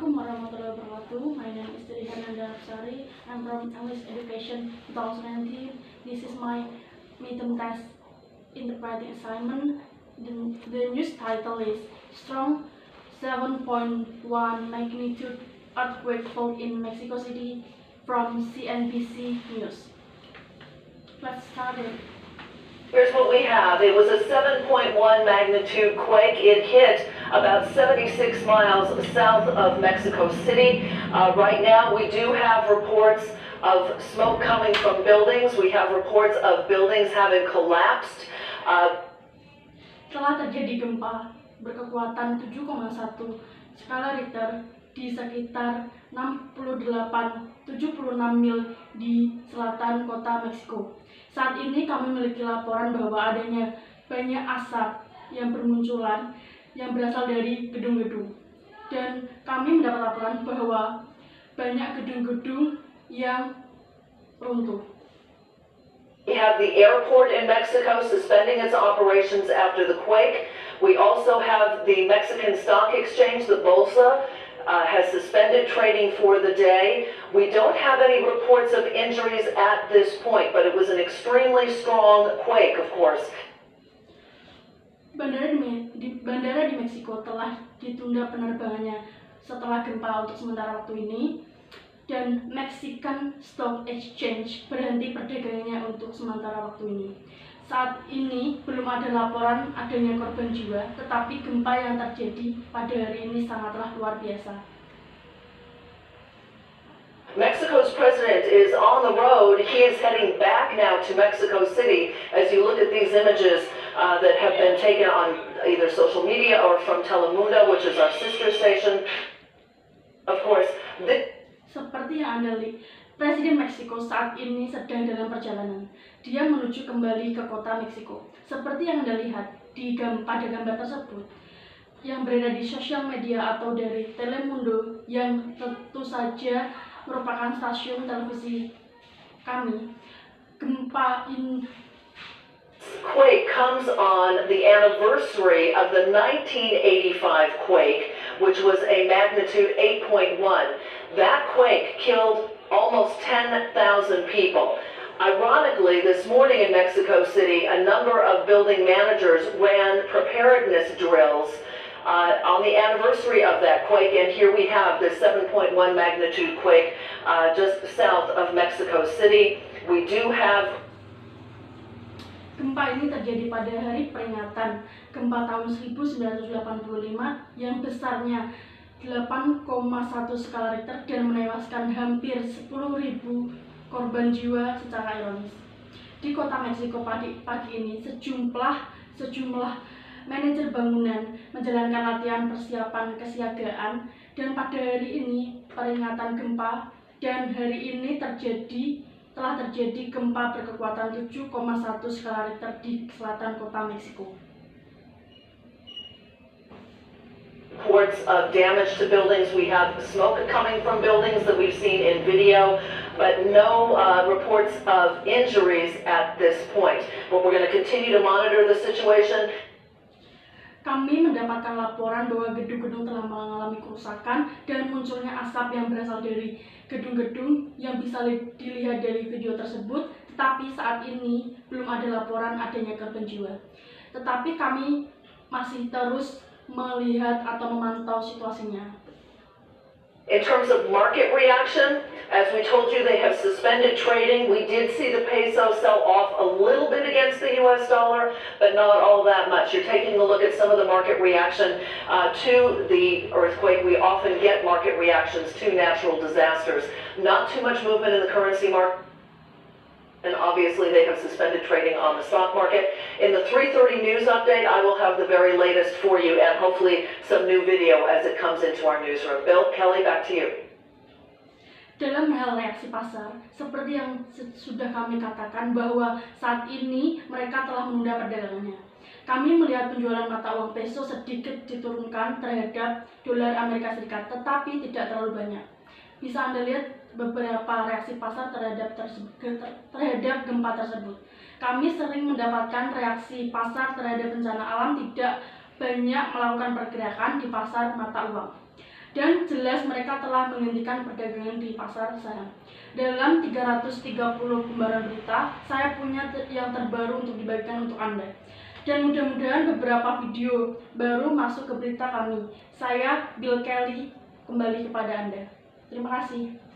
Assalamualaikum warahmatullahi wabarakatuh. My name is Hernanda Hapsari. I'm from English Education 2019. This is my midterm test interpreting assignment. The news title is Strong 7.1 magnitude earthquake felt in Mexico City from CNBC News. Let's start it. Here's what we have. It was a 7.1 magnitude quake. It hit about 76 miles south of Mexico City. Right now we do have reports of smoke coming from buildings. We have reports of buildings having collapsed. Telah terjadi gempa berkekuatan 7,1 skala Richter di sekitar 76 mil di selatan kota Meksiko. Saat ini kami memiliki laporan bahwa adanya banyak asap yang bermunculan yang berasal dari gedung-gedung. Dan kami mendapat laporan bahwa banyak gedung-gedung yang runtuh. We have the airport in Mexico suspending its operations after the quake. We also have the Mexican Stock Exchange, the Bolsa, has suspended trading for the day. We don't have any reports of injuries at this point, but it was an extremely strong quake, of course. Bandara di Meksiko telah ditunda penerbangannya setelah gempa untuk sementara waktu ini, dan Mexican Stock Exchange berhenti perdagangannya untuk sementara waktu ini. Saat ini belum ada laporan adanya korban jiwa, tetapi gempa yang terjadi pada hari ini sangatlah luar biasa. Mexico's president is on the road. He is heading back now to Mexico City. As you look at these images that have been taken on either social media or from Telemundo, which is our sister station, of course, seperti yang Anda lihat, Presiden Meksiko saat ini sedang dalam perjalanan. Dia menuju kembali ke kota Meksiko. Seperti yang Anda lihat pada gambar tersebut, yang beredar di sosial media atau dari Telemundo, yang tentu saja merupakan stasiun televisi kami. Gempa ini quake comes on the anniversary of the 1985 quake, which was a magnitude 8.1. That quake killed almost 10,000 people. Ironically, this morning in Mexico City, a number of building managers ran preparedness drills on the anniversary of that quake, and here we have the 7.1 magnitude quake just south of Mexico City. We do have Gempa ini terjadi pada hari peringatan gempa tahun 1985 yang besarnya 8,1 skala Richter dan menewaskan hampir 10.000 korban jiwa secara ironis. Di kota Meksiko pagi ini sejumlah manajer bangunan menjalankan latihan persiapan kesiagaan, dan pada hari ini peringatan gempa, dan hari ini telah terjadi gempa berkekuatan 7,1 skala Richter di selatan kota Meksiko. Reports of damage to buildings. We have smoke coming from buildings that we've seen in video, but no reports of injuries at this point. But we're going to continue to monitor the situation. Kami mendapatkan laporan bahwa gedung-gedung telah mengalami kerusakan dan munculnya asap yang berasal dari gedung-gedung yang bisa dilihat dari video tersebut, tetapi saat ini belum ada laporan adanya korban jiwa. Tetapi kami masih terus melihat atau memantau situasinya. In terms of market reaction, as we told you, they have suspended trading. We did see the peso sell off a little bit against the US dollar, but not all that much. You're taking a look at some of the market reaction to the earthquake. We often get market reactions to natural disasters. Not too much movement in the currency market. And obviously they have suspended trading on the stock market. In the 3:30 news update, I will have the very latest for you, and hopefully some new video as it comes into our newsroom. Bill, Kelly, back to you. Dalam hal reaksi pasar, seperti yang sudah kami katakan bahwa saat ini mereka telah menunda perdagangannya. Kami melihat penjualan mata uang peso sedikit diturunkan terhadap dolar Amerika Serikat, tetapi tidak terlalu banyak. Bisa Anda lihat beberapa reaksi pasar terhadap gempa tersebut. Kami sering mendapatkan reaksi pasar terhadap bencana alam tidak banyak melakukan pergerakan di pasar mata uang. dan jelas mereka telah menghentikan perdagangan di pasar saham. Dalam 330 lembaran berita, saya punya yang terbaru untuk dibagikan untuk Anda. Dan mudah-mudahan beberapa video baru masuk ke berita kami. Saya Bill Kelly, kembali kepada Anda. Terima kasih.